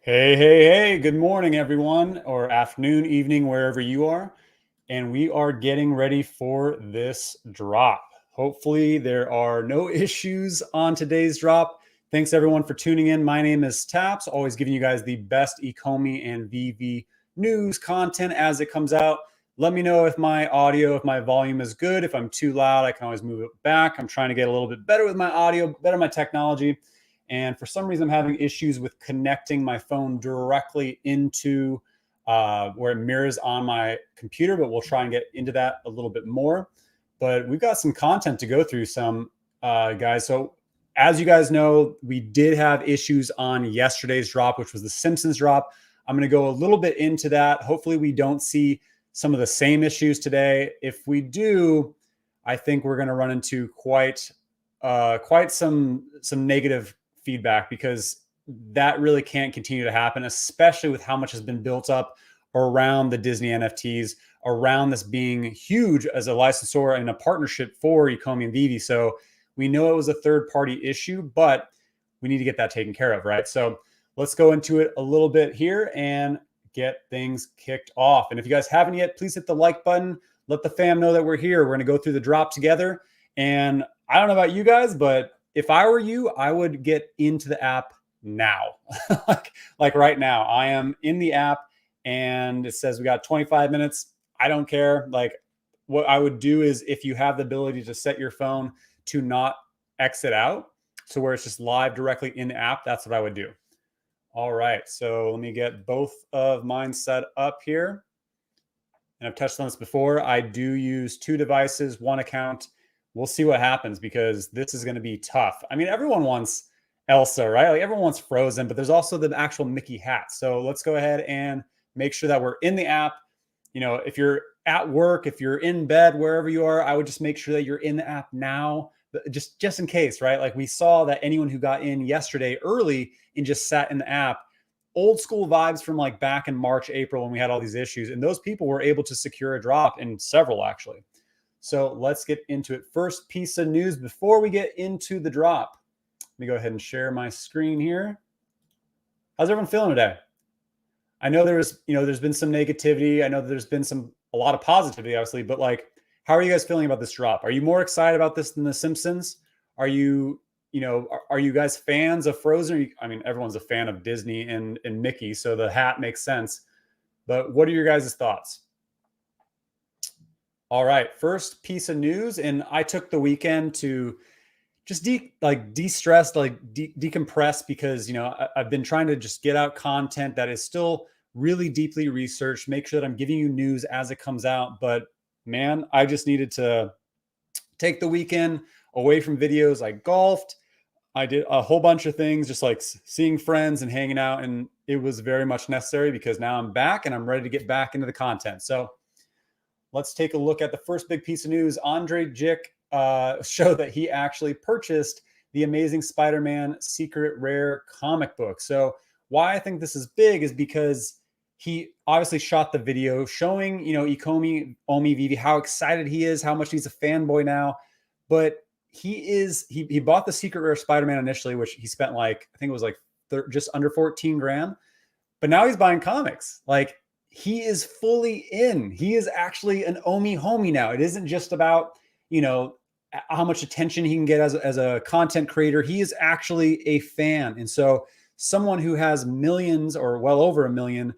Hey, good morning, everyone, or afternoon, evening, wherever you are. And we are getting ready for this drop. Hopefully, there are no issues on today's drop. Thanks, everyone, for tuning in. My name is Taps, always giving you guys the best Ecomi and Veve news content as it comes out. Let me know if my audio, if my volume is good. If I'm too loud, I can always move it back. I'm trying to get a little bit better with my audio, better my technology. And for some reason, I'm having issues with connecting my phone directly into where it mirrors on my computer, but we'll try and get into that a little bit more. But we've got some content to go through, guys. So as you guys know, we did have issues on yesterday's drop, which was the Simpsons drop. I'm going to go a little bit into that. Hopefully we don't see some of the same issues today. If we do, I think we're going to run into quite some negative feedback, because that really can't continue to happen, especially with how much has been built up around the Disney NFTs, around this being huge as a licensor and a partnership for Ecomi and Veve. So we know it was a third-party issue, but we need to get that taken care of, right? So let's go into it a little bit here and get things kicked off. And if you guys haven't yet, please hit the like button. Let the fam know that we're here. We're going to go through the drop together. And I don't know about you guys, but if I were you, I would get into the app now. like right now. I am in the app and it says we got 25 minutes. I don't care. Like, what I would do is, if you have the ability to set your phone to not exit out, so where it's just live directly in the app, that's what I would do. All right. So let me get both of mine set up here. And I've touched on this before. I do use two devices, one account. We'll see what happens, because this is going to be tough. I mean, everyone wants Elsa, right? Like, everyone wants Frozen, but there's also the actual Mickey hat. So let's go ahead and make sure that we're in the app. You know, if you're at work, if you're in bed, wherever you are, I would just make sure that you're in the app now, just in case, right? Like, we saw that anyone who got in yesterday early and just sat in the app, old school vibes from like back in March, April, when we had all these issues, and those people were able to secure a drop, in several actually. So let's get into it. First piece of news before we get into the drop. Let me go ahead and share my screen here. How's everyone feeling today? I know there's been some negativity. I know there's been a lot of positivity, obviously, but like, how are you guys feeling about this drop? Are you more excited about this than the Simpsons? Are you guys fans of Frozen? I mean, everyone's a fan of Disney and Mickey, so the hat makes sense. But what are your guys' thoughts? All right, first piece of news, and I took the weekend to just de-stress, decompress, because I've been trying to just get out content that is still really deeply researched, make sure that I'm giving you news as it comes out. But man, I just needed to take the weekend away from videos. I golfed, I did a whole bunch of things, just like seeing friends and hanging out, and it was very much necessary, because now I'm back and I'm ready to get back into the content. So let's take a look at the first big piece of news. Andre Jick showed that he actually purchased the Amazing Spider-Man Secret Rare comic book. So why I think this is big is because he obviously shot the video showing, Ecomi Veve, how excited he is, how much he's a fanboy now. But he bought the Secret Rare Spider-Man initially, which he spent I think it was just under 14 grand. But now he's buying comics. Like, he is fully in. He is actually an OMI homie now. It isn't just about, how much attention he can get as a content creator. He is actually a fan. And so someone who has millions, or well over a million,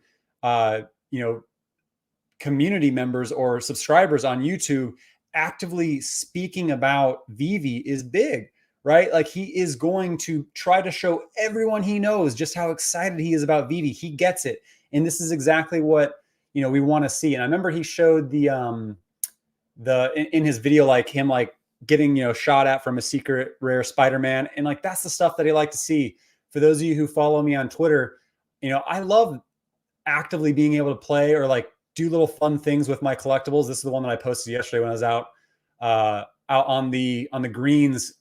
community members or subscribers on YouTube actively speaking about Veve is big, right? Like, he is going to try to show everyone he knows just how excited he is about Veve. He gets it. And this is exactly what, we want to see. And I remember he showed in his video, like him, getting, shot at from a Secret Rare Spider-Man. And that's the stuff that I like to see. For those of you who follow me on Twitter, I love actively being able to play or do little fun things with my collectibles. This is the one that I posted yesterday when I was out on the greens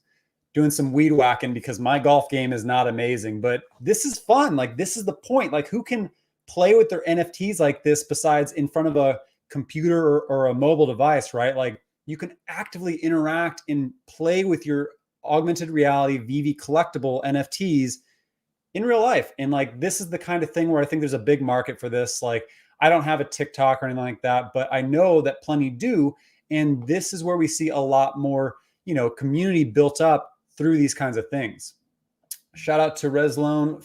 doing some weed whacking, because my golf game is not amazing, but this is fun. This is the point. Who can play with their NFTs like this besides in front of a computer or a mobile device, right? You can actively interact and play with your augmented reality Veve collectible NFTs in real life. And like, this is the kind of thing where I think there's a big market for this. Like, I don't have a TikTok or anything like that, but I know that plenty do. And this is where we see a lot more, community built up through these kinds of things. Shout out to Reslone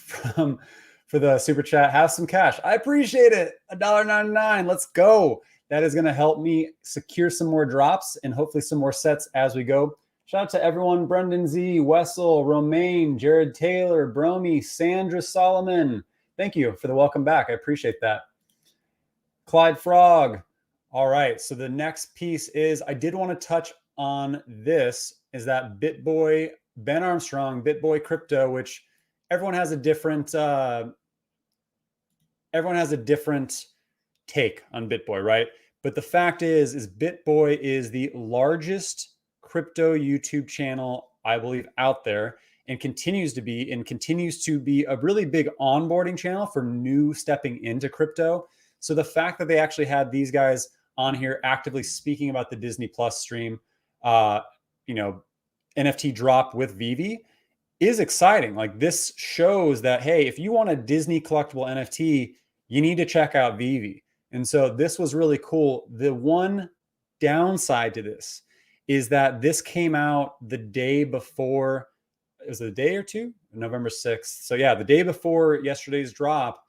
for the super chat. Have some cash. I appreciate it. $1.99. Let's go. That is going to help me secure some more drops and hopefully some more sets as we go. Shout out to everyone: Brendan Z, Wessel, Romaine, Jared Taylor, Bromy, Sandra Solomon. Thank you for the welcome back. I appreciate that. Clyde Frog. All right. So the next piece is, I did want to touch on this, is that BitBoy, Ben Armstrong, BitBoy Crypto, which everyone has a different take on BitBoy, right? But the fact is BitBoy is the largest crypto YouTube channel, I believe, out there, and continues to be a really big onboarding channel for new stepping into crypto. So the fact that they actually had these guys on here actively speaking about the Disney Plus stream, NFT drop with Veve, is exciting. Like, this shows that, hey, if you want a Disney collectible NFT, you need to check out Veve. And so this was really cool. The one downside to this is that this came out the day before, it was a day or two, November 6th. So yeah, the day before yesterday's drop.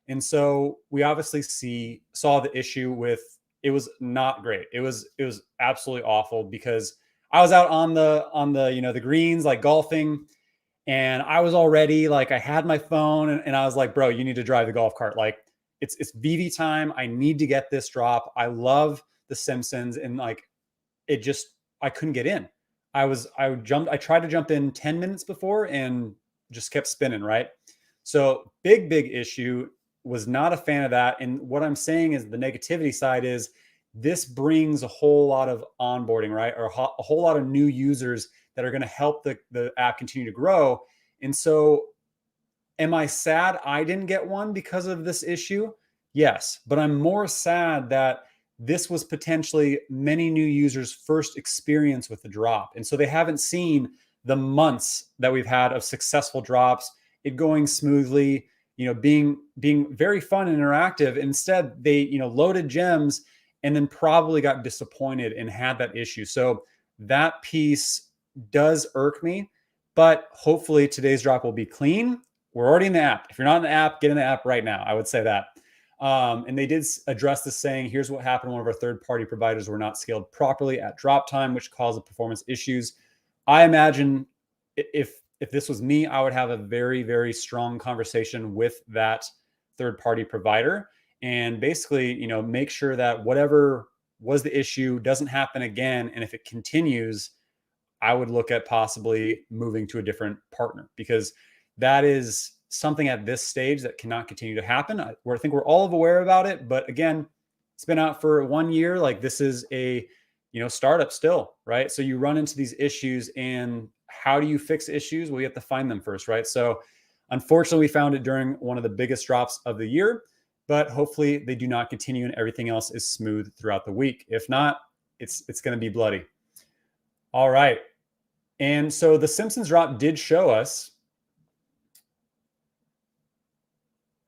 And so we obviously saw the issue with, it was not great. It was absolutely awful, because I was out on the greens, like golfing, and I was already like, I had my phone and I was like, bro, you need to drive the golf cart. Like, it's Veve time. I need to get this drop. I love the Simpsons, and like, I couldn't get in. I tried to jump in 10 minutes before and just kept spinning, right? So big issue. Was not a fan of that. And what I'm saying is, the negativity side is, this brings a whole lot of onboarding, right? Or a whole lot of new users that are going to help the app continue to grow. And so, am I sad I didn't get one because of this issue? Yes, but I'm more sad that this was potentially many new users' first experience with the drop. And so they haven't seen the months that we've had of successful drops, it going smoothly, being very fun and interactive. Instead, they, loaded gems and then probably got disappointed and had that issue. So that piece does irk me, but hopefully today's drop will be clean. We're already in the app. If you're not in the app, get in the app right now. I would say that. And they did address this, saying, here's what happened. One of our third-party providers were not scaled properly at drop time, which caused performance issues. I imagine if this was me, I would have a very, very strong conversation with that third-party provider and basically, make sure that whatever was the issue doesn't happen again. And if it continues, I would look at possibly moving to a different partner, because that is something at this stage that cannot continue to happen. I think we're all aware about it, but again, it's been out for 1 year. Like, this is a, startup still, right? So you run into these issues, and how do you fix issues? Well, you have to find them first, right? So unfortunately, we found it during one of the biggest drops of the year, but hopefully they do not continue and everything else is smooth throughout the week. If not, it's going to be bloody. All right. And so the Simpsons drop did show us.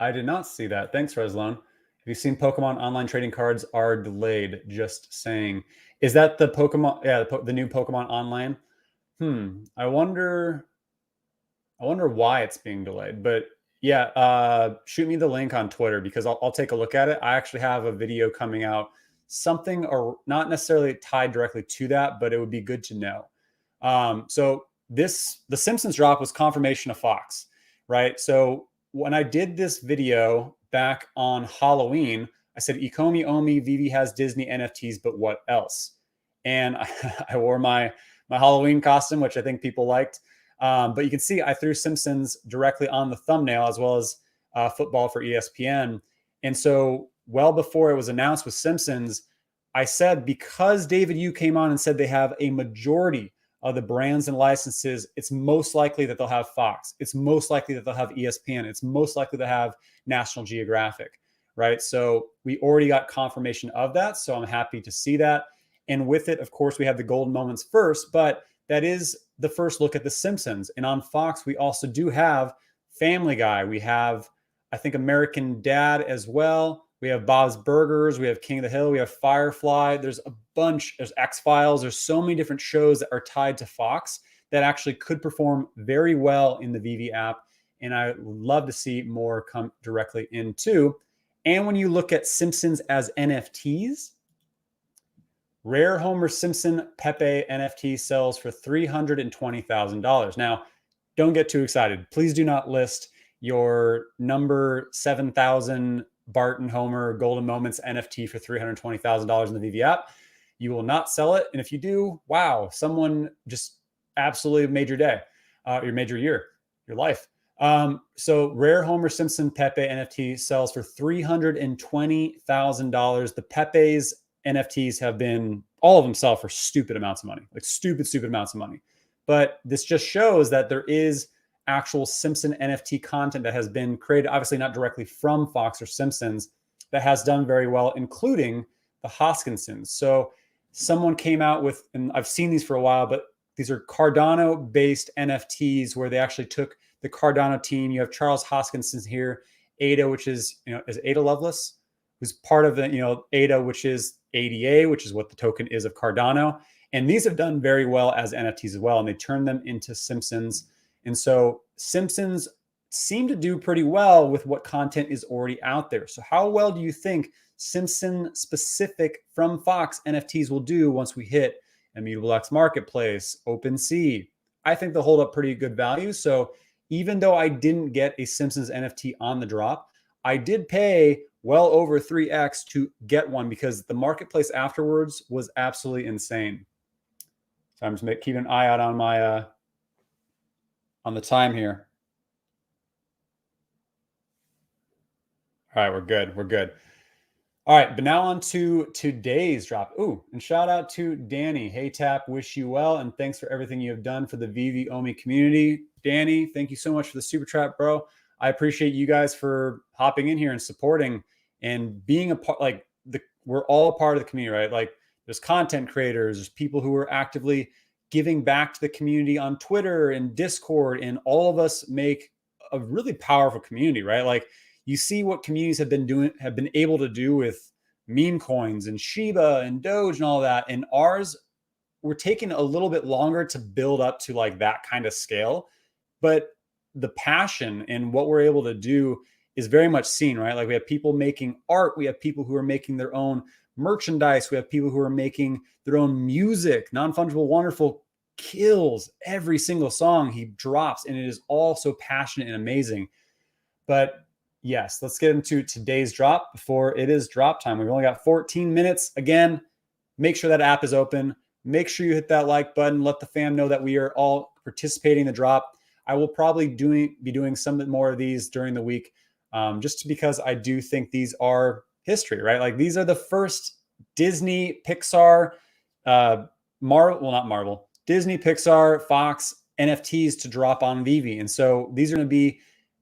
I did not see that. Thanks, Reslon. Have you seen Pokemon online trading cards are delayed? Just saying. Is that the Pokemon? Yeah, the new Pokemon online. I wonder why it's being delayed. But yeah, shoot me the link on Twitter, because I'll take a look at it. I actually have a video coming out, something, or not necessarily tied directly to that, but it would be good to know. So the Simpsons drop was confirmation of Fox, right? So when I did this video back on Halloween, I said, Ecomi, OMI, Veve has Disney NFTs, but what else? And I wore my Halloween costume, which I think people liked. But you can see I threw Simpsons directly on the thumbnail, as well as football for ESPN. And so well before it was announced with Simpsons, I said, because David Yu came on and said they have a majority of the brands and licenses, it's most likely that they'll have Fox. It's most likely that they'll have ESPN. It's most likely to have National Geographic, right? So we already got confirmation of that. So I'm happy to see that. And with it, of course, we have the golden moments first, but that is the first look at the Simpsons. And on Fox, we also do have Family Guy. We have, I think, American Dad as well. We have Bob's Burgers. We have King of the Hill. We have Firefly. There's a bunch. There's X-Files. There's so many different shows that are tied to Fox that actually could perform very well in the Veve app. And I would love to see more come directly into. And when you look at Simpsons as NFTs, Rare Homer Simpson Pepe NFT sells for $320,000. Now, don't get too excited. Please do not list your number 7,000 Bart and Homer Golden Moments NFT for $320,000 in the Veve app. You will not sell it. And if you do, wow, someone just absolutely made your day, made your year, your life. So Rare Homer Simpson Pepe NFT sells for $320,000. The Pepe's NFTs have been, all of them sell for stupid amounts of money, like stupid amounts of money. But this just shows that there is actual Simpson NFT content that has been created, obviously not directly from Fox or Simpsons, that has done very well, including the Hoskinsons. So someone came out with, and I've seen these for a while, but these are Cardano-based NFTs where they actually took the Cardano team. You have Charles Hoskinson here, Ada, which is, is Ada Lovelace, who's part of the, Ada, which is ADA, which is what the token is of Cardano. And these have done very well as NFTs as well. And they turned them into Simpsons. And so Simpsons seem to do pretty well with what content is already out there. So how well do you think Simpson specific from Fox NFTs will do once we hit Immutable X Marketplace, OpenSea? I think they'll hold up pretty good value. So even though I didn't get a Simpsons NFT on the drop, I did pay well over 3x to get one because the marketplace afterwards was absolutely insane. So I'm just keeping an eye out on my on the time here. All right, we're good. We're good. All right, but now on to today's drop. Ooh, and shout out to Danny. Hey, Tap, wish you well, and thanks for everything you have done for the Veve OMI community. Danny, thank you so much for the super chat, bro. I appreciate you guys for hopping in here and supporting and being a part. Like we're all a part of the community, right? Like there's content creators, there's people who are actively giving back to the community on Twitter and Discord, and all of us make a really powerful community, right? Like you see what communities have been able to do with meme coins and Shiba and Doge and all that. And ours, we're taking a little bit longer to build up to like that kind of scale, but the passion and what we're able to do is very much seen, right? Like we have people making art. We have people who are making their own merchandise. We have people who are making their own music. Non-Fungible Wonderful kills every single song he drops, and it is all so passionate and amazing. But yes, let's get into today's drop before it is drop time. We've only got 14 minutes. Again, make sure that app is open. Make sure you hit that like button. Let the fam know that we are all participating in the drop. I will probably be doing some more of these during the week, just because I do think these are history, right? Like these are the first Disney, Pixar, Disney, Pixar, Fox NFTs to drop on Veve. And so these are there's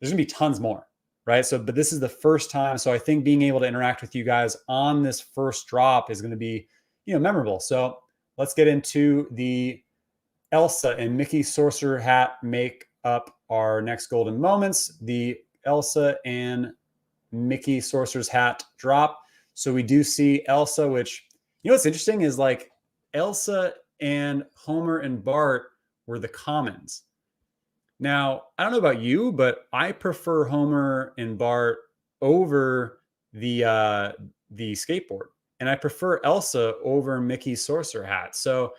gonna be tons more, right? So, but this is the first time. So I think being able to interact with you guys on this first drop is gonna be, memorable. So let's get into the Elsa and Mickey Sorcerer Hat make up our next golden moments. The Elsa and Mickey Sorcerer's Hat drop. So we do see Elsa, which, what's interesting is like Elsa and Homer and Bart were the commons. Now, I don't know about you, but I prefer Homer and Bart over the skateboard. And I prefer Elsa over Mickey's Sorcerer Hat. So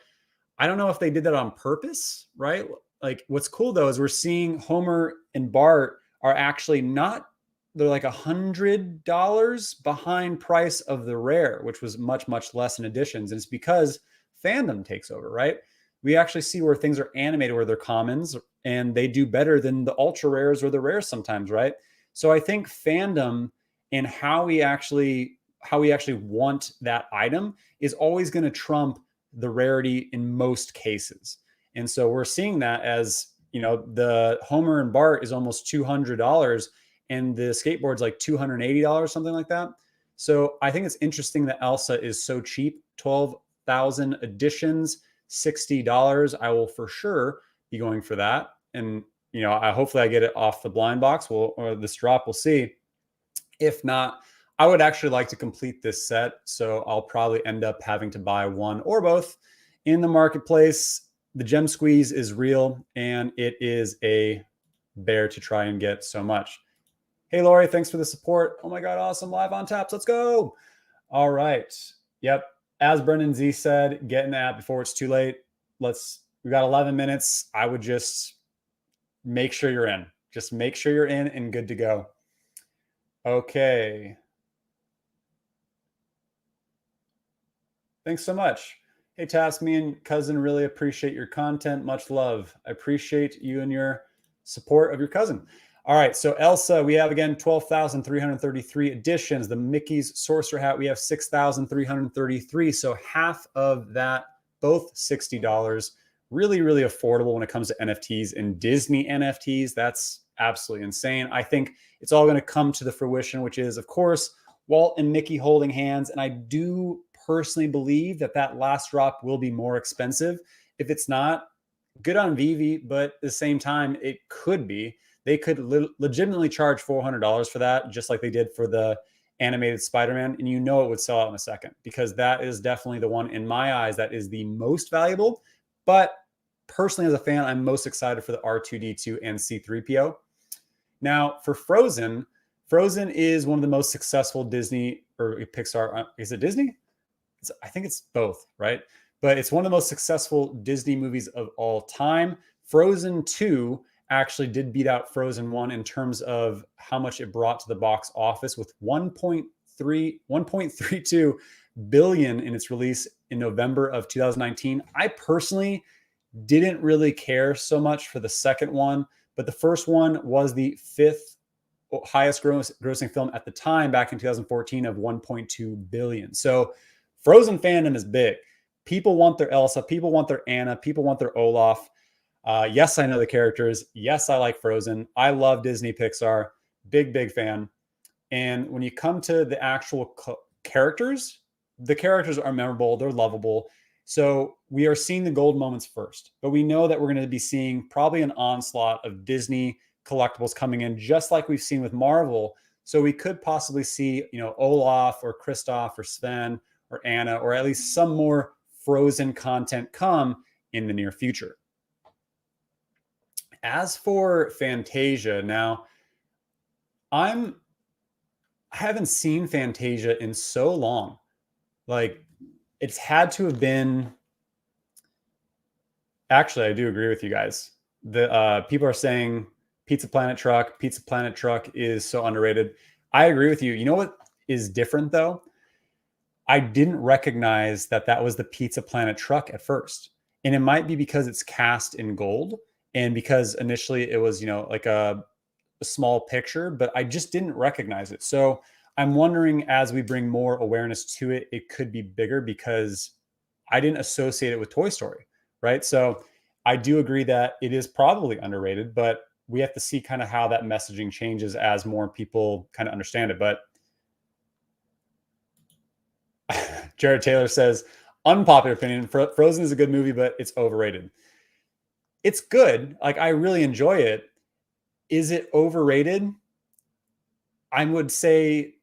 I don't know if they did that on purpose, right? Like what's cool though is we're seeing Homer and Bart are actually they're like $100 behind price of the rare, which was much, much less in editions. And it's because fandom takes over, right? We actually see where things are animated, where they're commons, and they do better than the ultra rares or the rares sometimes, right? So I think fandom and how we actually want that item is always going to trump the rarity in most cases. And so we're seeing that as, the Homer and Bart is almost $200 and the skateboard's like $280, something like that. So I think it's interesting that Elsa is so cheap, 12,000 editions, $60. I will for sure be going for that. And hopefully I get it off the blind box or this drop. We'll see. If not, I would actually like to complete this set. So I'll probably end up having to buy one or both in the marketplace. The gem squeeze is real, and it is a bear to try and get so much. Hey, Lori, thanks for the support. Oh my God, awesome. Live on Taps. Let's go. All right. Yep. As Brendan Z said, get in the app before it's too late. We got 11 minutes. I would just make sure you're in. Just make sure you're in and good to go. Okay. Thanks so much. Hey, Task, me and cousin really appreciate your content. Much love. I appreciate you and your support of your cousin. All right, so Elsa, we have again 12,333 editions. The Mickey's Sorcerer Hat, we have 6,333. So half of that, both $60. Really, really affordable when it comes to NFTs and Disney NFTs. That's absolutely insane. I think it's all going to come to the fruition, which is, of course, Walt and Mickey holding hands. And I do personally believe that last drop will be more expensive. If it's not, good on Veve, but at the same time, it could be. They could legitimately charge $400 for that, just like they did for the animated Spider-Man. And it would sell out in a second, because that is definitely the one, in my eyes, that is the most valuable. But personally, as a fan, I'm most excited for the R2-D2 and C-3PO. Now, for Frozen is one of the most successful Disney or Pixar. Is it Disney? I think it's both, right? But it's one of the most successful Disney movies of all time. Frozen 2 actually did beat out Frozen 1 in terms of how much it brought to the box office, with 1.32 billion in its release in November of 2019. I personally didn't really care so much for the second one, but the first one was the fifth highest grossing film at the time, back in 2014, of 1.2 billion. So Frozen fandom is big. People want their Elsa, people want their Anna, people want their Olaf. Yes, I know the characters. Yes, I like Frozen. I love Disney Pixar. Big fan. And when you come to the actual characters, the characters are memorable. They're lovable. So we are seeing the gold moments first. But we know that we're going to be seeing probably an onslaught of Disney collectibles coming in, just like we've seen with Marvel. So we could possibly see, Olaf or Kristoff or Sven or Anna, or at least some more Frozen content come in the near future. As for Fantasia, now I haven't seen Fantasia in so long. Like, it's had to have been. Actually, I do agree with you guys. The people are saying Pizza Planet Truck is so underrated. I agree with you. You know what is different though? I didn't recognize that was the Pizza Planet truck at first. And it might be because it's cast in gold, and because initially it was, like a small picture, but I just didn't recognize it. So I'm wondering, as we bring more awareness to it, it could be bigger, because I didn't associate it with Toy Story, right? So I do agree that it is probably underrated, but we have to see kind of how that messaging changes as more people kind of understand it. But Jared Taylor says, unpopular opinion, Frozen is a good movie, but it's overrated. It's good. Like, I really enjoy it. Is it overrated? I would say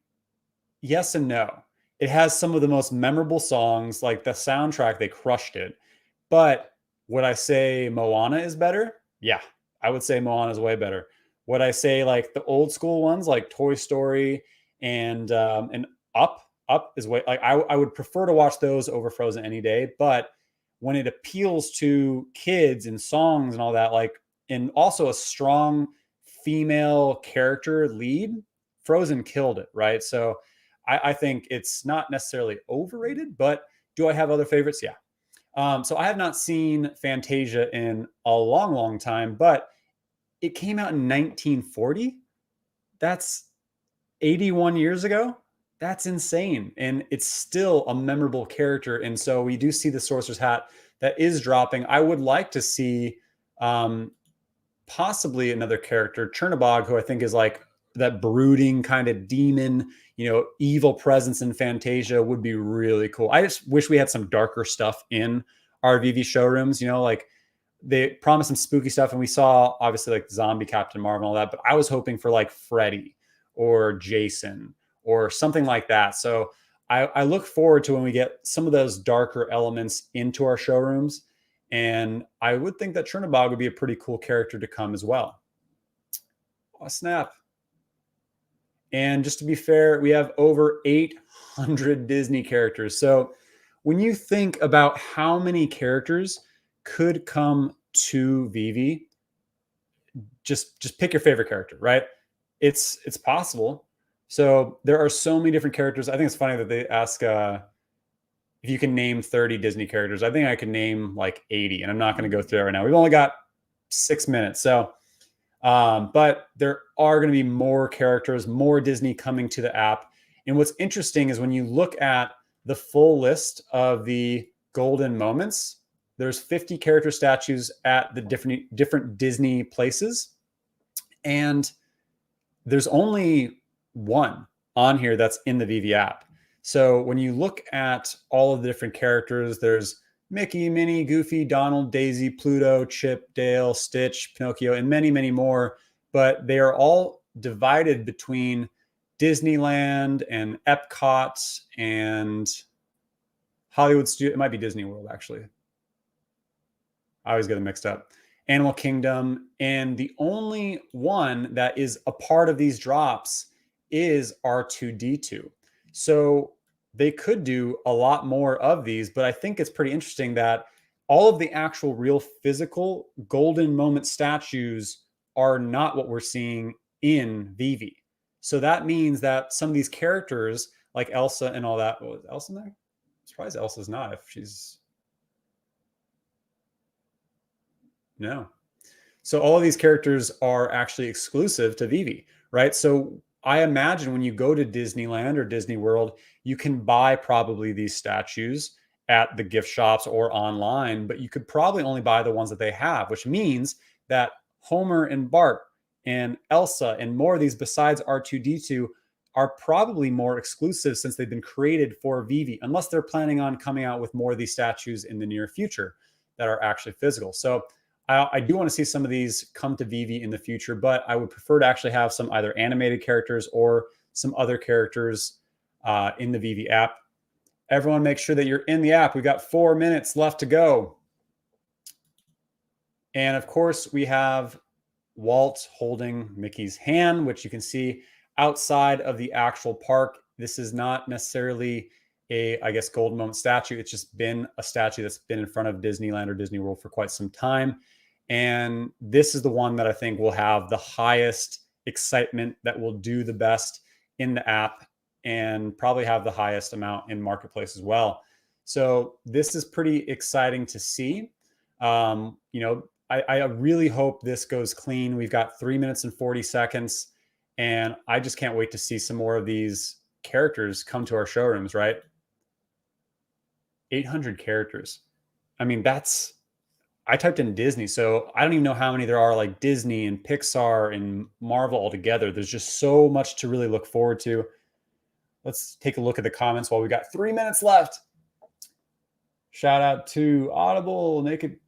yes and no. It has some of the most memorable songs, like the soundtrack, they crushed it. But would I say Moana is better? Yeah, I would say Moana is way better. Would I say like the old school ones, like Toy Story and Up is way, like, I would prefer to watch those over Frozen any day. But when it appeals to kids and songs and all that, like, and also a strong female character lead, Frozen killed it, right? So I think it's not necessarily overrated, but do I have other favorites? Yeah. So I have not seen Fantasia in a long time, but it came out in 1940. That's 81 years ago. That's insane. And it's still a memorable character. And so we do see the Sorcerer's Hat that is dropping. I would like to see possibly another character, Chernabog, who I think is like that brooding kind of demon, evil presence in Fantasia, would be really cool. I just wish we had some darker stuff in our Veve showrooms, like they promised some spooky stuff, and we saw obviously like zombie Captain Marvel and all that, but I was hoping for like Freddy or Jason or something like that. So I look forward to when we get some of those darker elements into our showrooms. And I would think that Chernobog would be a pretty cool character to come as well. Oh, snap. And just to be fair, we have over 800 Disney characters. So when you think about how many characters could come to Veve, just pick your favorite character, right? It's possible. So there are so many different characters. I think it's funny that they ask if you can name 30 Disney characters. I think I can name like 80, and I'm not going to go through it right now. We've only got 6 minutes. So, but there are going to be more characters, more Disney coming to the app. And what's interesting is when you look at the full list of the golden moments, there's 50 character statues at the different Disney places. And there's only one on here that's in the Veve app. So when you look at all of the different characters, there's Mickey, Minnie, Goofy, Donald, Daisy, Pluto, Chip, Dale, Stitch, Pinocchio, and many, many more. But they are all divided between Disneyland and Epcot and Hollywood Studio. It might be Disney World, actually. I always get them mixed up. Animal Kingdom. And the only one that is a part of these drops is R2-D2. So they could do a lot more of these, but I think it's pretty interesting that all of the actual real physical golden moment statues are not what we're seeing in Veve. So that means that some of these characters like Elsa and all that, was Elsa in there? I'm surprised Elsa's not, if she's... No. So all of these characters are actually exclusive to Veve, right? So I imagine when you go to Disneyland or Disney World, you can buy probably these statues at the gift shops or online, but you could probably only buy the ones that they have, which means that Homer and Bart and Elsa and more of these besides R2-D2 are probably more exclusive since they've been created for Veve, unless they're planning on coming out with more of these statues in the near future that are actually physical. So I do want to see some of these come to Veve in the future, but I would prefer to actually have some either animated characters or some other characters in the Veve app. Everyone make sure that you're in the app. We've got 4 minutes left to go. And of course, we have Walt holding Mickey's hand, which you can see outside of the actual park. This is not necessarily a, I guess, golden moment statue. It's just been a statue that's been in front of Disneyland or Disney World for quite some time. And this is the one that I think will have the highest excitement, that will do the best in the app, and probably have the highest amount in marketplace as well. So this is pretty exciting to see. You know, I really hope this goes clean. We've got 3 minutes and 40 seconds, and I just can't wait to see some more of these characters come to our showrooms, right? 800 characters. I mean, that's... I typed in Disney, so I don't even know how many there are, like Disney and Pixar and Marvel all together. There's just so much to really look forward to. Let's take a look at the comments while we got 3 minutes left. Shout out to Audible. Naked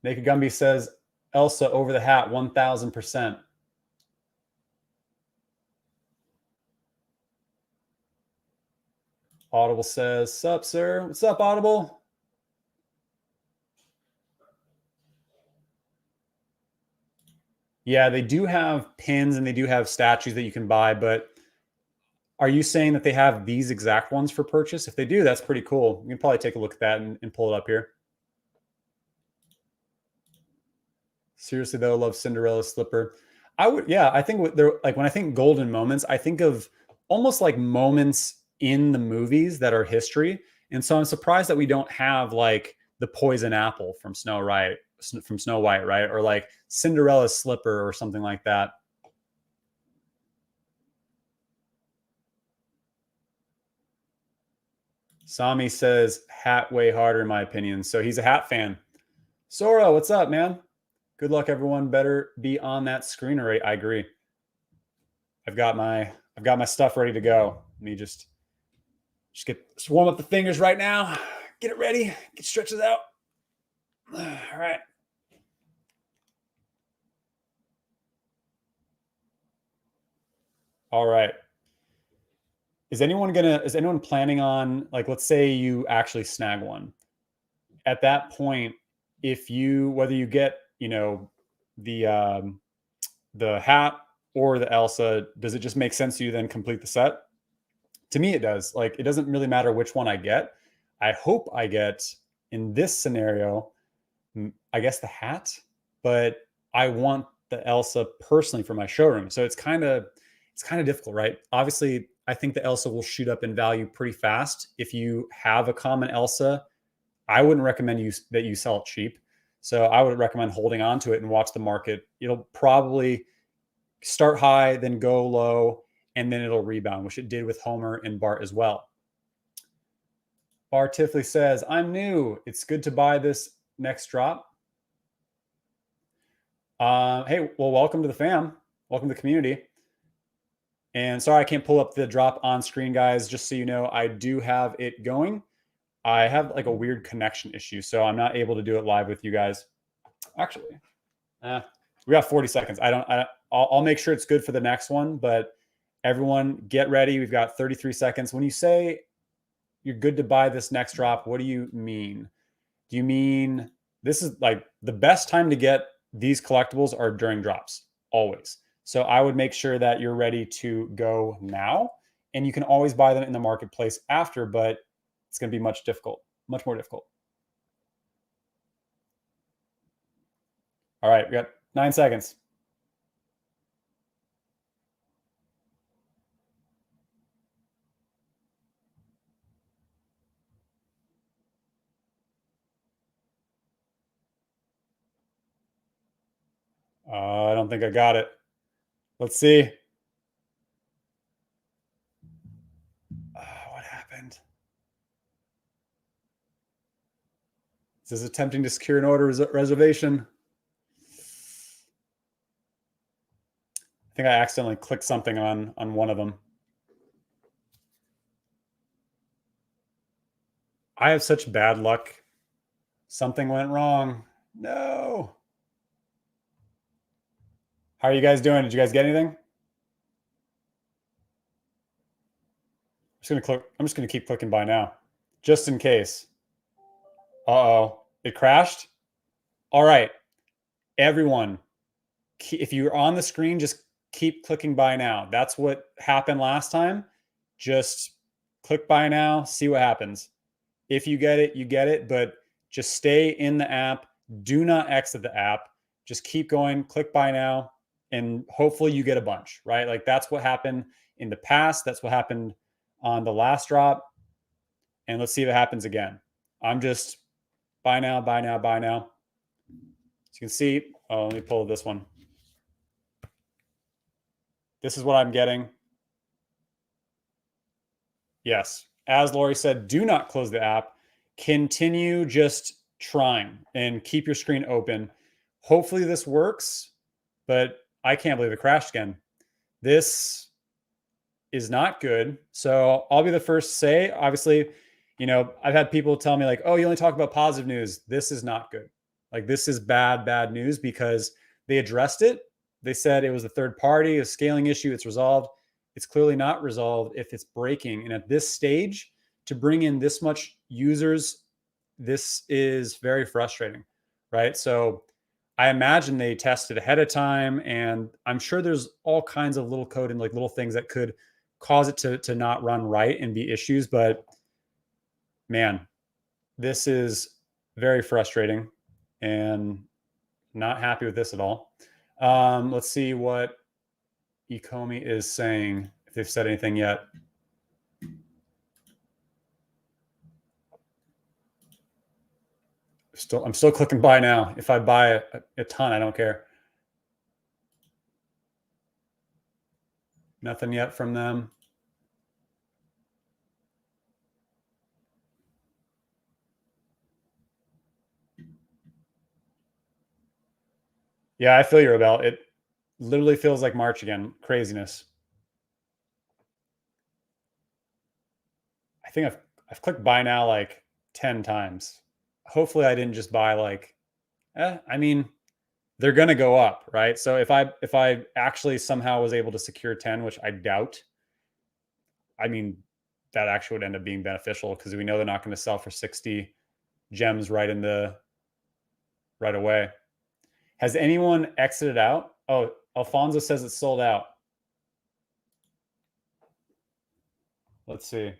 Gumby says, Elsa over the hat, 1000%. Audible says, sup, sir? What's up, Audible? Yeah, they do have pins and they do have statues that you can buy, but are you saying that they have these exact ones for purchase? If they do, that's pretty cool. You can probably take a look at that and pull it up here. Seriously, though, love Cinderella's slipper. I would, yeah, I think they're like, when I think golden moments, I think of almost like moments in the movies that are history. And so I'm surprised that we don't have like the poison apple from Snow White, right? Or like Cinderella's slipper or something like that. Sami says hat way harder in my opinion. So he's a hat fan. Sora, what's up, man? Good luck, everyone. Better be on that screen already. I agree. I've got my stuff ready to go. Let me just warm up the fingers right now. Get it ready. Get stretches out. All right. All right. Is anyone planning on, like, let's say you actually snag one. At that point, if you, whether you get, the the hat or the Elsa, does it just make sense to you then complete the set? To me, it does. Like, it doesn't really matter which one I get. I hope I get, in this scenario, I guess the hat, but I want the Elsa personally for my showroom. So it's kind of difficult, right? Obviously, I think the Elsa will shoot up in value pretty fast. If you have a common Elsa, I wouldn't recommend that you sell it cheap. So I would recommend holding on to it and watch the market. It'll probably start high, then go low, and then it'll rebound, which it did with Homer and Bart as well. Bar Tifley says, I'm new. It's good to buy this next drop. Hey, well, welcome to the fam. Welcome to the community. And sorry, I can't pull up the drop on screen, guys. Just so you know, I do have it going. I have like a weird connection issue, so I'm not able to do it live with you guys. Actually, we got 40 seconds. I'll make sure it's good for the next one, but everyone get ready. We've got 33 seconds. When you say you're good to buy this next drop, what do you mean? Do you mean this is like the best time to get these collectibles are during drops, always. So I would make sure that you're ready to go now, and you can always buy them in the marketplace after, but it's going to be much more difficult. All right, we got 9 seconds. I don't think I got it. Let's see. What happened? This is attempting to secure an order reservation. I think I accidentally clicked something on one of them. I have such bad luck. Something went wrong. No. How are you guys doing? Did you guys get anything? I'm just gonna keep clicking buy now, just in case. Uh-oh, it crashed. All right, everyone, if you're on the screen, just keep clicking buy now. That's what happened last time. Just click buy now, see what happens. If you get it, you get it, but just stay in the app. Do not exit the app. Just keep going, click buy now, and hopefully you get a bunch, right? Like, that's what happened in the past. That's what happened on the last drop. And let's see if it happens again. I'm just buy now, buy now, buy now. As you can see, let me pull this one. This is what I'm getting. Yes. As Lori said, do not close the app. Continue just trying and keep your screen open. Hopefully this works, but I can't believe it crashed again. This is not good. So I'll be the first to say, obviously, I've had people tell me like, oh, you only talk about positive news. This is not good. Like, this is bad news, because they addressed it. They said it was a third party, a scaling issue. It's resolved. It's clearly not resolved if it's breaking. And at this stage, to bring in this much users, this is very frustrating, right? So I imagine they tested ahead of time, and I'm sure there's all kinds of little code and like little things that could cause it to not run right and be issues. But man, this is very frustrating, and not happy with this at all. Let's see what Ecomi is saying, if they've said anything yet. I'm still clicking buy now. If I buy a ton, I don't care. Nothing yet from them. Yeah, I feel you, Rebel. It literally feels like March again. Craziness. I think I've clicked buy now like 10 times. Hopefully I didn't just buy like I mean, they're going to go up, right? So if I actually somehow was able to secure 10, which I doubt, I mean, that actually would end up being beneficial because we know they're not going to sell for 60 gems right away. Has anyone exited out? Oh, Alfonso says it's sold out. Let's see.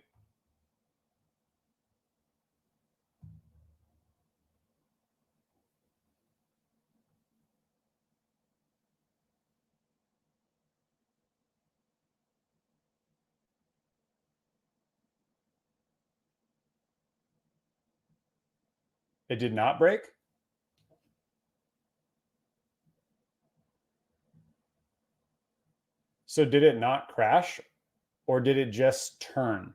It did not break? So did it not crash or did it just turn?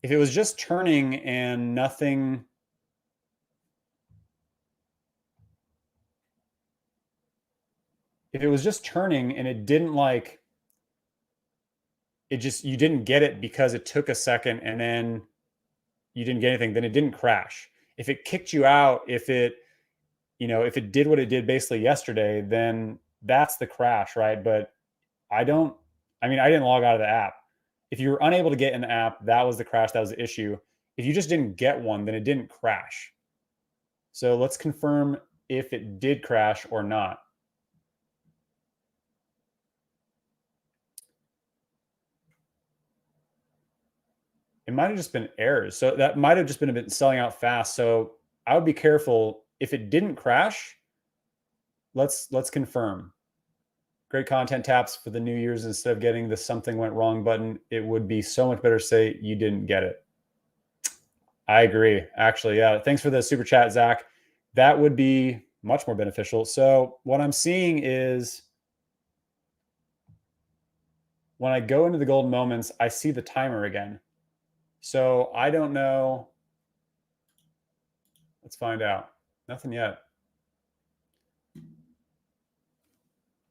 If it was just turning and nothing, if it was just turning and it didn't like, it just, you didn't get it because it took a second and then you didn't get anything, then it didn't crash. If it kicked you out, if it, if it did what it did basically yesterday, then that's the crash, right? But I don't, I mean, I didn't log out of the app. If you were unable to get in the app, that was the crash, that was the issue. If you just didn't get one, then it didn't crash. So let's confirm if it did crash or not. It might have just been errors. So that might have just been a bit selling out fast. So I would be careful. If it didn't crash, let's confirm. Great content taps for the New Year's. Instead of getting the something went wrong button, it would be so much better to say you didn't get it. I agree. Actually, yeah. Thanks for the super chat, Zach. That would be much more beneficial. So what I'm seeing is when I go into the golden moments, I see the timer again. So I don't know. Let's find out. Nothing yet.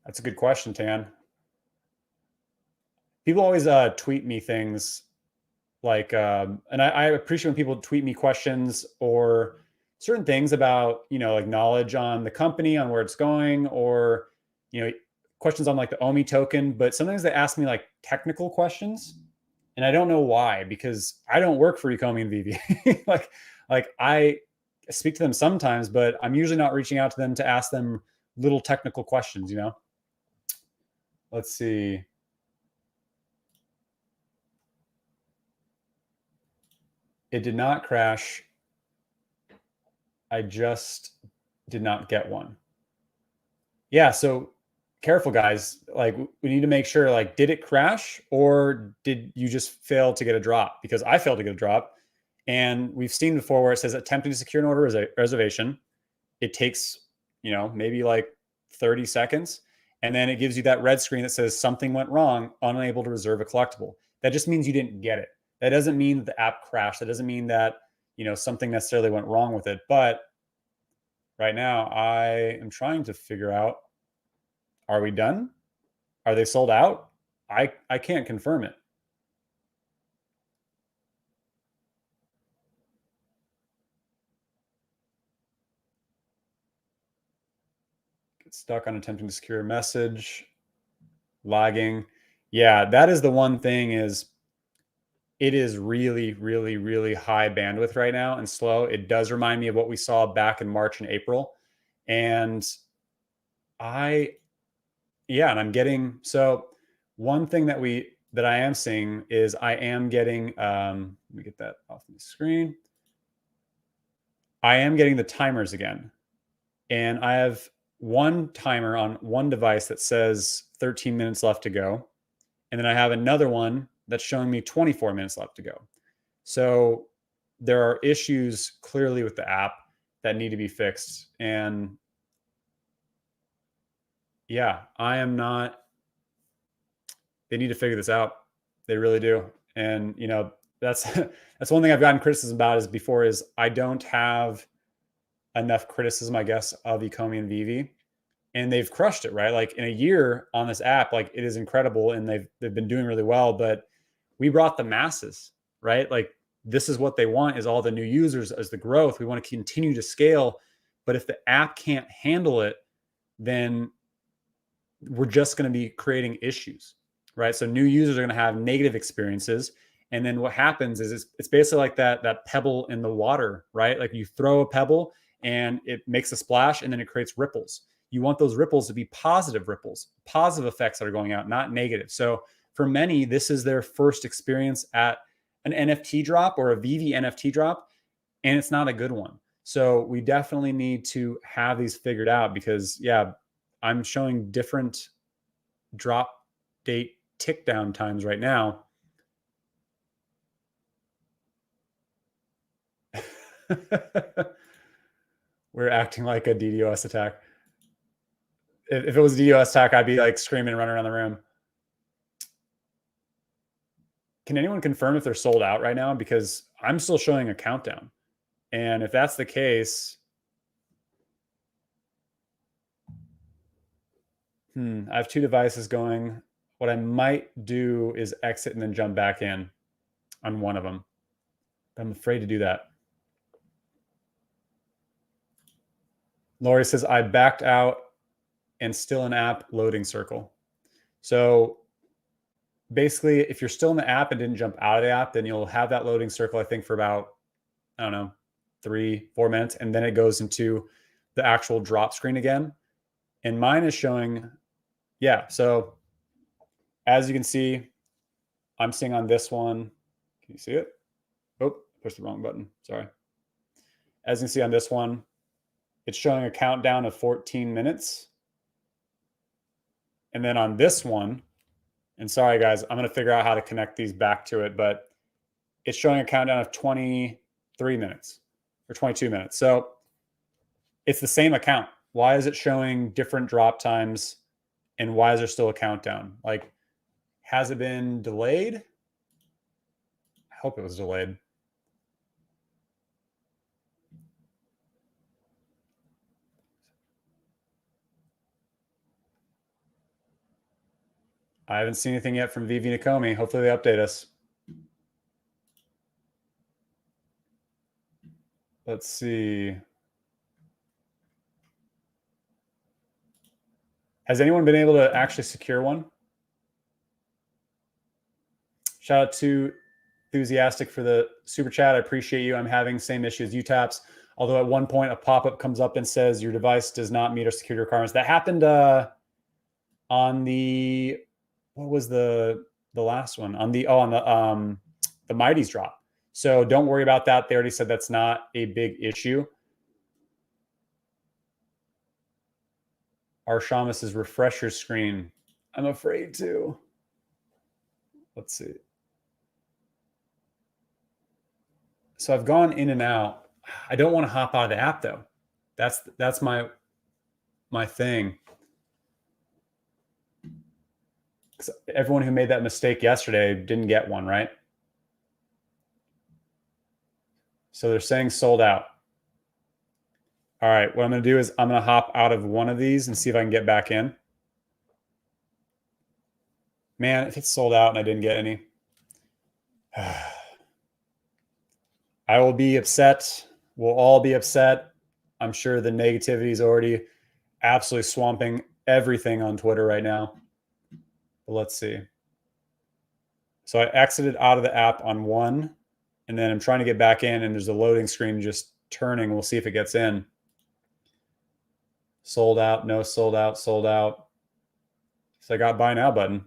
That's a good question, Tan. People always tweet me things like, and I appreciate when people tweet me questions or certain things about, like knowledge on the company, on where it's going, or, questions on like the OMI token. But sometimes they ask me like technical questions, and I don't know why, because I don't work for Ecomi and Veve. like I speak to them sometimes, but I'm usually not reaching out to them to ask them little technical questions, Let's see. It did not crash. I just did not get one. Yeah, so careful, guys. Like, we need to make sure, like, did it crash or did you just fail to get a drop? Because I failed to get a drop. And we've seen before where it says attempting to secure an order reservation. It takes, maybe like 30 seconds. And then it gives you that red screen that says something went wrong, unable to reserve a collectible. That just means you didn't get it. That doesn't mean the app crashed. That doesn't mean that, something necessarily went wrong with it. But right now I am trying to figure out, are we done? Are they sold out? I can't confirm it. Get stuck on attempting to secure a message, lagging. Yeah, that is the one thing, is it is really, really, really high bandwidth right now and slow. It does remind me of what we saw back in March and April. And and I'm getting, so one thing that I am seeing is I am getting, let me get that off the screen. I am getting the timers again. And I have one timer on one device that says 13 minutes left to go. And then I have another one that's showing me 24 minutes left to go. So there are issues clearly with the app that need to be fixed. And yeah, they need to figure this out. They really do. And, that's, that's one thing I've gotten criticism about is I don't have enough criticism, I guess, of Ecomi and Veve. And they've crushed it, right? Like in a year on this app, like it is incredible, and they've been doing really well. But we brought the masses, right? Like this is what they want, is all the new users, as the growth. We want to continue to scale, But if the app can't handle it, then we're just going to be creating issues, right? So new users are going to have negative experiences. And then what happens is it's basically like that pebble in the water, right? Like you throw a pebble and it makes a splash and then it creates ripples. You want those ripples to be positive ripples, positive effects that are going out, not negative. So for many, this is their first experience at an NFT drop or a Veve NFT drop, and it's not a good one. So we definitely need to have these figured out because, yeah, I'm showing different drop date tick down times right now. We're acting like a DDoS attack. If it was a DDoS attack, I'd be like screaming and running around the room. Can anyone confirm if they're sold out right now? Because I'm still showing a countdown. And if that's the case, I have two devices going. What I might do is exit and then jump back in on one of them. I'm afraid to do that. Lori says, I backed out and still in app loading circle. So basically, if you're still in the app and didn't jump out of the app, then you'll have that loading circle, I think, for about, I don't know, 3-4 minutes. And then it goes into the actual drop screen again. And mine is showing, yeah. So as you can see, I'm seeing on this one. Can you see it? Oh, pushed the wrong button. Sorry. As you can see on this one, it's showing a countdown of 14 minutes. And then on this one, and sorry guys, I'm going to figure out how to connect these back to it, but it's showing a countdown of 23 minutes or 22 minutes. So it's the same account. Why is it showing different drop times and why is there still a countdown? Like, has it been delayed? I hope it was delayed. I haven't seen anything yet from Veve and Ecomi. Hopefully they update us. Let's see. Has anyone been able to actually secure one? Shout out to Enthusiastic for the super chat. I appreciate you. I'm having same issue as you, Taps. Although at one point a pop-up comes up and says your device does not meet our security requirements. That happened on the, what was the last one? On the Mighty's drop. So don't worry about that. They already said that's not a big issue. Arshamas' refresh your screen. I'm afraid to. Let's see. So I've gone in and out. I don't want to hop out of the app though. That's my thing. Everyone who made that mistake yesterday didn't get one, right? So they're saying sold out. All right, what I'm going to do is I'm going to hop out of one of these and see if I can get back in. Man, if it's sold out and I didn't get any, I will be upset. We'll all be upset. I'm sure the negativity is already absolutely swamping everything on Twitter right now. But let's see. So I exited out of the app on one, and then I'm trying to get back in, and there's a loading screen just turning. We'll see if it gets in. Sold out, no sold out, sold out. So I got buy now button.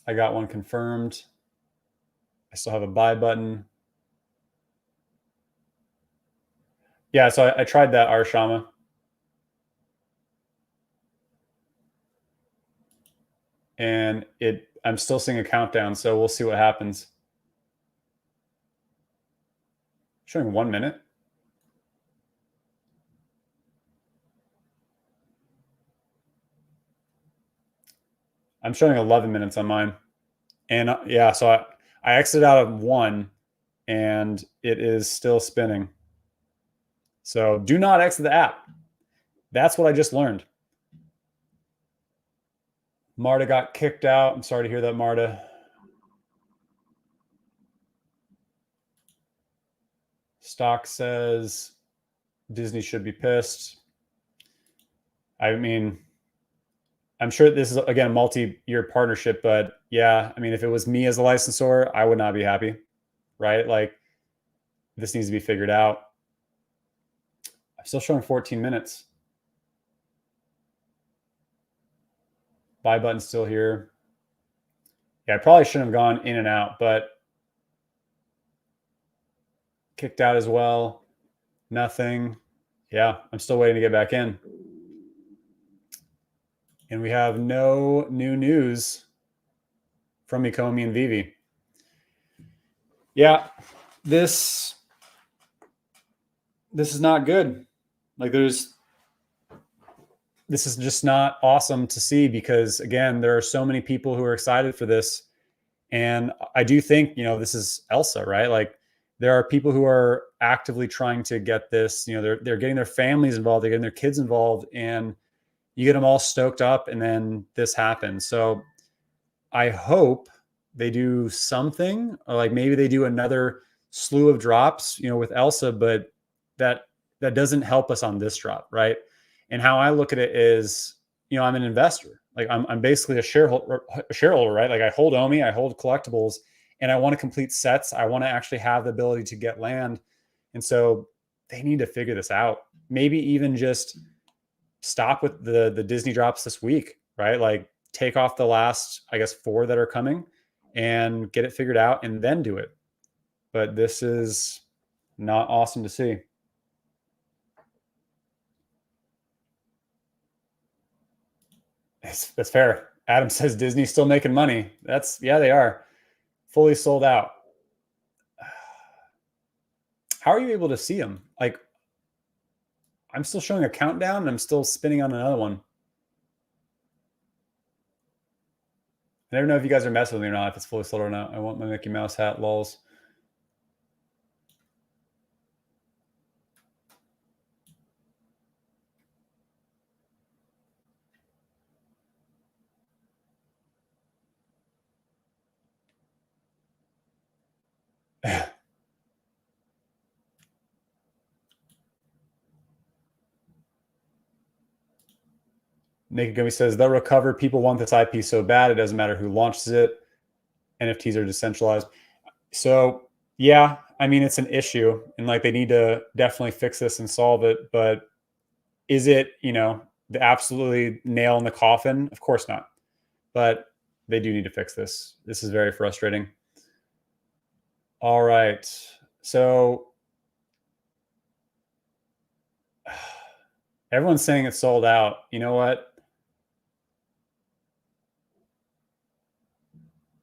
I got one confirmed. I still have a buy button. Yeah, so I tried that Arshama. And I'm still seeing a countdown, so we'll see what happens. Showing 1 minute. I'm showing 11 minutes on mine. And yeah, so I exited out of one and it is still spinning. So do not exit the app. That's what I just learned. Marta got kicked out. I'm sorry to hear that, Marta. Stock says Disney should be pissed. I mean, I'm sure this is, again, a multi-year partnership, but yeah, I mean, if it was me as a licensor, I would not be happy, right? Like, this needs to be figured out. I'm still showing 14 minutes. Buy button still here. Yeah, I probably shouldn't have gone in and out, but kicked out as well. Nothing. Yeah, I'm still waiting to get back in. And we have no new news from Ecomi and Veve. Yeah, this is not good. Like, this is just not awesome to see, because again, there are so many people who are excited for this. And I do think, this is Elsa, right? Like, there are people who are actively trying to get this, they're getting their families involved, they're getting their kids involved, and you get them all stoked up, and then this happens. So I hope they do something, or like maybe they do another slew of drops, with Elsa, but that doesn't help us on this drop, right? And how I look at it is, I'm an investor. Like, I'm basically a shareholder, right? Like, I hold OMI, I hold collectibles, and I want to complete sets. I want to actually have the ability to get land. And so they need to figure this out. Maybe even just stop with the Disney drops this week, right? Like, take off the last, I guess, 4 that are coming and get it figured out and then do it. But this is not awesome to see. That's fair. Adam says Disney's still making money. Yeah, they are. Fully sold out. How are you able to see them? Like, I'm still showing a countdown and I'm still spinning on another one. I never know if you guys are messing with me or not, if it's fully sold or not. I want my Mickey Mouse hat, lols. Naked Gummy says they'll recover. People want this IP so bad, it doesn't matter who launches it. NFTs are decentralized. So yeah, I mean, it's an issue, and like, they need to definitely fix this and solve it. But is it, the absolutely nail in the coffin? Of course not. But they do need to fix this. This is very frustrating. All right. So everyone's saying it's sold out. You know what?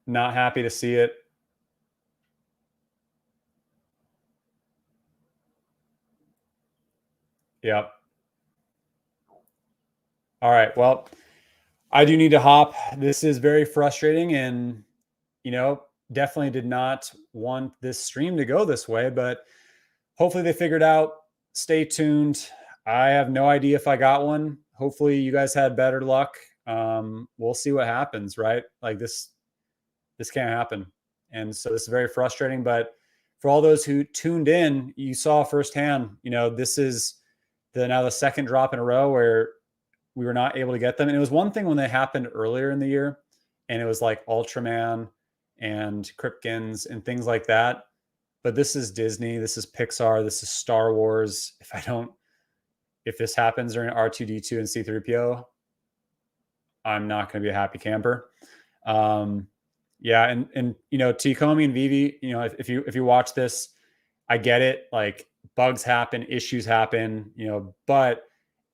Not happy to see it. Yep. All right. Well, I do need to hop. This is very frustrating, and, definitely did not want this stream to go this way, but hopefully they figured out. Stay tuned. I have no idea if I got one. Hopefully you guys had better luck. We'll see what happens, right? Like, this can't happen. And so this is very frustrating, but for all those who tuned in, you saw firsthand, this is now the second drop in a row where we were not able to get them. And it was one thing when they happened earlier in the year, and it was like Ultraman and Kripkins and things like that. But this is Disney, this is Pixar, this is Star Wars. If this happens during R2D2 and C3PO, I'm not going to be a happy camper. Yeah, and to Ecomi and Veve, if you watch this, I get it. Like, bugs happen, issues happen, but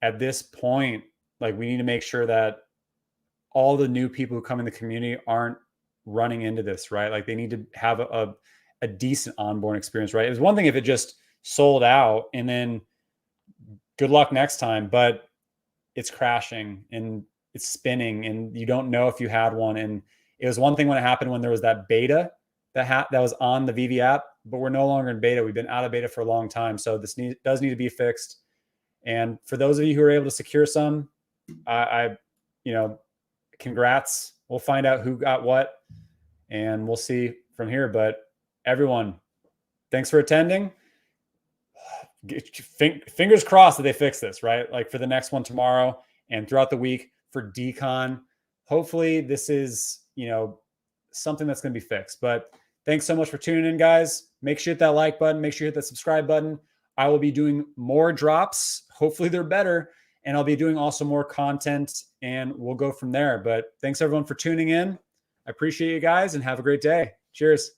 at this point, like, we need to make sure that all the new people who come in the community aren't running into this, right? Like, they need to have a decent onboard experience, right? It was one thing if it just sold out and then good luck next time, but it's crashing and it's spinning and you don't know if you had one. And it was one thing when it happened when there was that beta that was on the Veve app, but we're no longer in beta. We've been out of beta for a long time. So this does need to be fixed. And for those of you who are able to secure some, congrats. We'll find out who got what, and we'll see from here. But everyone, thanks for attending. fingers crossed that they fix this, right? Like for the next one tomorrow and throughout the week for decon. Hopefully this is, something that's going to be fixed. But thanks so much for tuning in, guys. Make sure you hit that like button. Make sure you hit that subscribe button. I will be doing more drops. Hopefully they're better. And I'll be doing also more content, and we'll go from there. But thanks everyone for tuning in. I appreciate you guys, and have a great day. Cheers.